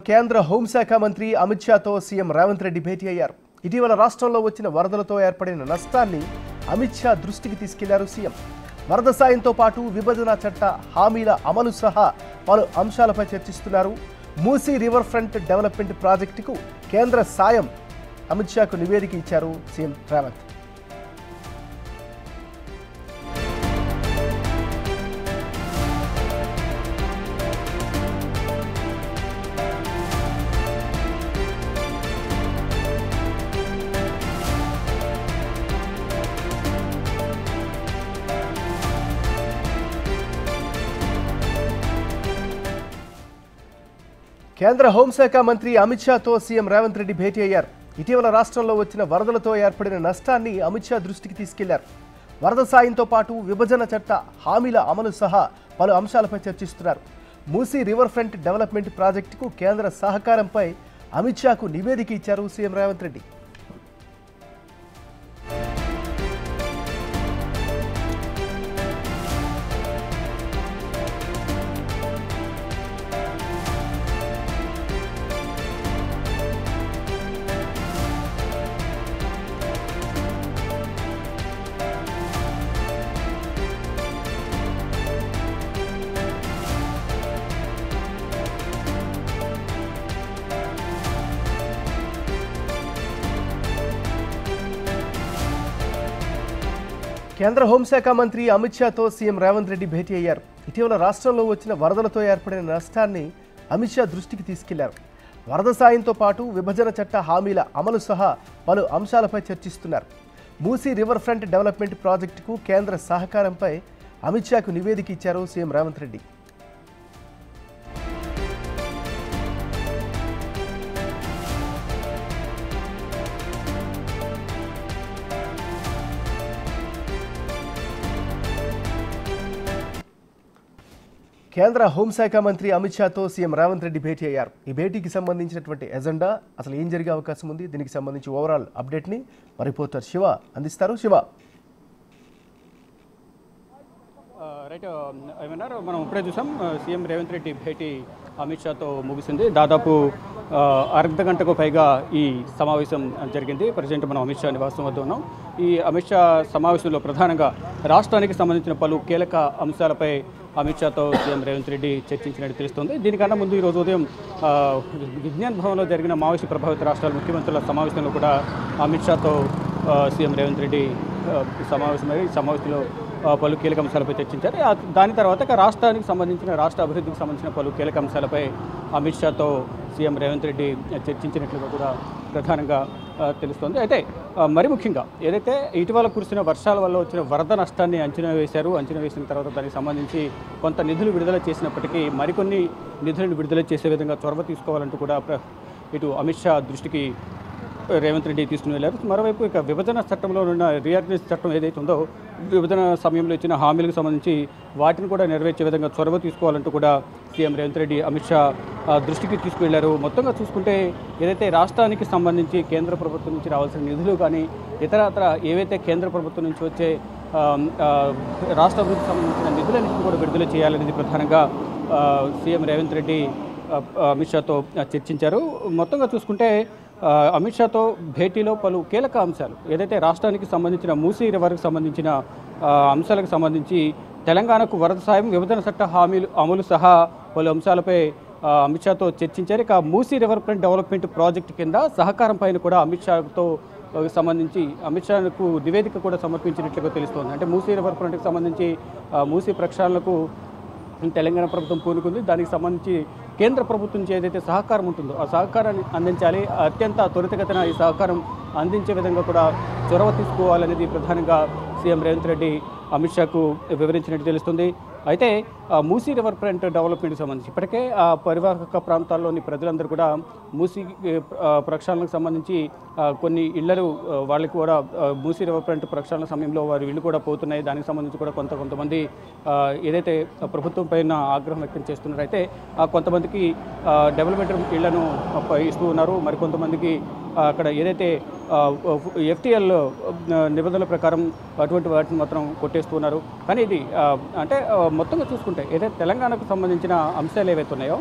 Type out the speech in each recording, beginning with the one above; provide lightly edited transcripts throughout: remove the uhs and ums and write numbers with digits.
కేంద్ర హోంశాఖ మంత్రి అమిత్ షాతో సీఎం రేవంత్ రెడ్డి భేటీ అయ్యారు. ఇటీవల రాష్ట్రంలో వచ్చిన వరదలతో ఏర్పడిన నష్టాన్ని అమిత్ షా దృష్టికి తీసుకెళ్లారు సీఎం. వరద సాయంతో పాటు విభజన చట్ట హామీల అమలు సహా పలు అంశాలపై చర్చిస్తున్నారు. మూసీ రివర్ ఫ్రంట్ డెవలప్మెంట్ ప్రాజెక్టుకు కేంద్ర సాయం అమిత్ షాకు నివేదిక ఇచ్చారు సీఎం రేవంత్. కేంద్ర హోంశాఖ మంత్రి అమిత్ షాతో సీఎం రేవంత్ రెడ్డి భేటీ అయ్యారు. ఇటీవల రాష్ట్రంలో వచ్చిన వరదలతో ఏర్పడిన నష్టాన్ని అమిత్ షా దృష్టికి తీసుకెళ్లారు. వరద సాయంతో పాటు విభజన చట్ట హామీల అమలు సహా పలు అంశాలపై చర్చిస్తున్నారు. మూసీ రివర్ ఫ్రంట్ డెవలప్మెంట్ ప్రాజెక్టుకు కేంద్ర సహకారంపై అమిత్ షాకు నివేదిక ఇచ్చారు సీఎం రేవంత్ రెడ్డి. కేంద్ర హోంశాఖ మంత్రి అమిత్ షాతో సీఎం రేవంత్ రెడ్డి భేటీ అయ్యారు. ఇటీవల రాష్ట్రంలో వచ్చిన వరదలతో ఏర్పడిన నష్టాన్ని అమిత్ షా దృష్టికి తీసుకెళ్లారు. వరద సాయంతో పాటు విభజన చట్ట హామీల అమలు సహా పలు అంశాలపై చర్చిస్తున్నారు. మూసీ రివర్ ఫ్రంట్ డెవలప్మెంట్ ప్రాజెక్టుకు కేంద్ర సహకారంపై అమిత్ షాకు నివేదిక ఇచ్చారు సీఎం రేవంత్ రెడ్డి. కేంద్ర హోంశాఖ మంత్రి అమిత్ షాతో సీఎం రేవంత్ రెడ్డి భేటీ అయ్యారు. ఈ భేటీకి సంబంధించినటువంటి ఎజెండా, అసలు ఏం జరిగే అవకాశం ఉంది, దీనికి సంబంధించి ఓవరాల్ అప్డేట్ని మా రిపోర్టర్ శివ అందిస్తారు. శివ, రైట్ ఏమన్నారు, మనం ఇప్పుడే చూసాం సీఎం రేవంత్ రెడ్డి భేటీ అమిత్ షాతో ముగిసింది. దాదాపు అర్ధ గంటకు పైగా ఈ సమావేశం జరిగింది. ప్రజెంట్ మనం అమిత్ షా నివాసం వద్ద ఉన్నాం. ఈ అమిత్ షా సమావేశంలో ప్రధానంగా రాష్ట్రానికి సంబంధించిన పలు కీలక అంశాలపై అమిత్ షాతో సీఎం రేవంత్ రెడ్డి చర్చించినట్టు తెలుస్తుంది. దీనికన్నా ముందు ఈరోజు ఉదయం విజ్ఞాన్ భవన్లో జరిగిన మావోయిస్టు ప్రభావిత రాష్ట్రాల ముఖ్యమంత్రుల సమావేశంలో కూడా అమిత్ షాతో సీఎం రేవంత్ రెడ్డి సమావేశమై ఈ సమావేశంలో పలు కీలక అంశాలపై చర్చించారు. దాని తర్వాత రాష్ట్రానికి సంబంధించిన రాష్ట్ర అభివృద్ధికి సంబంధించిన పలు కీలక అంశాలపై అమిత్ షాతో సీఎం రేవంత్ రెడ్డి చర్చించినట్లుగా కూడా ప్రధానంగా తెలుస్తోంది. అయితే మరి ముఖ్యంగా ఏదైతే ఇటీవల కురిసిన వర్షాల వల్ల వచ్చిన వరద నష్టాన్ని అంచనా వేశారు. అంచనా వేసిన తర్వాత దానికి సంబంధించి కొంత నిధులు విడుదల చేసినప్పటికీ మరికొన్ని నిధులను విడుదల చేసే విధంగా చొరవ తీసుకోవాలంటూ కూడా ఇటు అమిత్ షా దృష్టికి రేవంత్ రెడ్డి తీసుకుని వెళ్ళారు. మరోవైపు ఇక విభజన చట్టంలో ఉన్న రీఆర్గనైజ్ చట్టం ఏదైతే ఉందో విభజన సమయంలో ఇచ్చిన హామీలకు సంబంధించి వాటిని కూడా నెరవేర్చే విధంగా చొరవ తీసుకోవాలంటూ కూడా సీఎం రేవంత్ రెడ్డి అమిత్ షా దృష్టికి తీసుకువెళ్లారు. మొత్తంగా చూసుకుంటే ఏదైతే రాష్ట్రానికి సంబంధించి కేంద్ర ప్రభుత్వం నుంచి రావాల్సిన నిధులు కానీ ఇతరత్ర ఏవైతే కేంద్ర ప్రభుత్వం నుంచి వచ్చే రాష్ట్ర అభివృద్ధికి సంబంధించిన నిధులన్నింటినీ కూడా విడుదల చేయాలనేది ప్రధానంగా సీఎం రేవంత్ రెడ్డి అమిత్ షాతో చర్చించారు. మొత్తంగా చూసుకుంటే అమిత్ షాతో భేటీలో పలు కీలక అంశాలు ఏదైతే రాష్ట్రానికి సంబంధించిన మూసీ రివర్కి సంబంధించిన అంశాలకు సంబంధించి తెలంగాణకు వరద సాయం, విభజన చట్ట హామీలు అమలు సహా పలు అంశాలపై అమిత్ షాతో చర్చించారు. ఇక Musi river front development project కింద సహకారం పైన కూడా అమిత్ షాతో సంబంధించి అమిత్ షాకు నివేదిక కూడా సమర్పించినట్లుగా తెలుస్తోంది. అంటే మూసీ రివర్ ఫ్రంట్కి సంబంధించి మూసీ ప్రక్షాళనకు తెలంగాణ ప్రభుత్వం పూనుకుంది. దానికి సంబంధించి కేంద్ర ప్రభుత్వం నుంచి ఏదైతే సహకారం ఉంటుందో ఆ సహకారాన్ని అందించాలి. అత్యంత త్వరితగతిన ఈ సహకారం అందించే విధంగా కూడా చొరవ తీసుకోవాలనేది ప్రధానంగా సీఎం రేవంత్ రెడ్డి అమిత్ షాకు వివరించినట్టు తెలుస్తుంది. అయితే మూసీ రివర్ ఫ్రంట్ డెవలప్మెంట్కి సంబంధించి ఇప్పటికే ఆ పరివాహక ప్రాంతాల్లోని ప్రజలందరూ కూడా మూసీ ప్రక్షాళనకు సంబంధించి కొన్ని ఇళ్లను వాళ్ళకి కూడా మూసీ రివర్ ఫ్రంట్ ప్రక్షాళన సమయంలో వారి ఇళ్ళు కూడా పోతున్నాయి. దానికి సంబంధించి కూడా కొంతమంది ఏదైతే ప్రభుత్వం పైన ఆగ్రహం వ్యక్తం చేస్తున్నారు. అయితే కొంతమందికి డెవలప్మెంట్ ఇళ్లను ఇస్తూ ఉన్నారు. మరికొంతమందికి అక్కడ ఏదైతే FTL నిబంధనల ప్రకారం అటువంటి వాటిని మాత్రం కొట్టేస్తున్నారు. కానీ ఇది అంటే మొత్తంగా చూసుకుంటే ఏదైతే తెలంగాణకు సంబంధించిన అంశాలు ఏవైతే ఉన్నాయో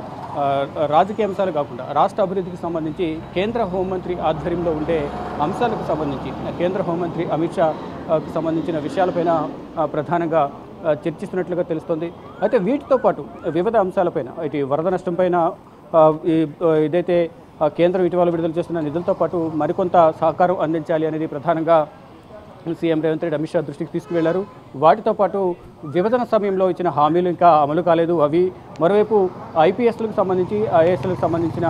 రాజకీయ అంశాలు కాకుండా రాష్ట్ర అభివృద్ధికి సంబంధించి కేంద్ర హోంమంత్రి ఆధ్వర్యంలో ఉండే అంశాలకు సంబంధించి కేంద్ర హోంమంత్రి అమిత్ షాకు సంబంధించిన విషయాలపైన ప్రధానంగా చర్చిస్తున్నట్లుగా తెలుస్తోంది. అయితే వీటితో పాటు వివిధ అంశాలపైన ఇటు వరద నష్టం పైన ఏదైతే కేంద్రం ఇటీవల విడుదల చేస్తున్న నిధులతో పాటు మరికొంత సహకారం అందించాలి అనేది ప్రధానంగా సీఎం రేవంత్ రెడ్డి అమిత్ షా దృష్టికి తీసుకువెళ్లారు. వాటితో పాటు విభజన సమయంలో ఇచ్చిన హామీలు ఇంకా అమలు కాలేదు. అవి మరోవైపు ఐపీఎస్లకు సంబంధించి ఐఏఎస్లకు సంబంధించిన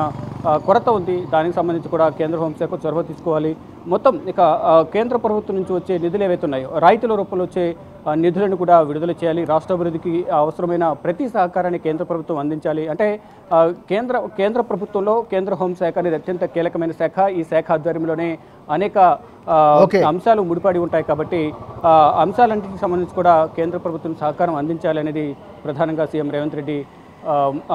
కొరత ఉంది. దానికి సంబంధించి కూడా కేంద్ర హోంశాఖ చొరవ తీసుకోవాలి. మొత్తం ఇక కేంద్ర ప్రభుత్వం నుంచి వచ్చే నిధులు ఏవైతే ఉన్నాయో రాయితీల రూపంలో వచ్చే నిధులను కూడా విడుదల చేయాలి. రాష్ట్ర అభివృద్ధికి అవసరమైన ప్రతి సహకారాన్ని కేంద్ర ప్రభుత్వం అందించాలి. అంటే కేంద్ర ప్రభుత్వంలో కేంద్ర హోంశాఖ అనేది అత్యంత కీలకమైన శాఖ. ఈ శాఖ ఆధ్వర్యంలోనే అనేక అంశాలు ముడిపడి ఉంటాయి. కాబట్టి అంశాలన్నింటికి సంబంధించి కూడా కేంద్ర ప్రభుత్వం సహకారం అందించాలి అనేది ప్రధానంగా సీఎం రేవంత్ రెడ్డి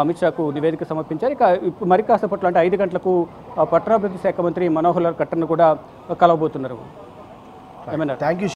అమిత్ షాకు నివేదిక సమర్పించారు. ఇక మరి కాసేపట్లో అంటే 5 గంటలకు పట్టణాభివృద్ధి శాఖ మంత్రి మనోహర్ లాల్ ఖట్టర్ను కూడా కలవబోతున్నారు. Thank you.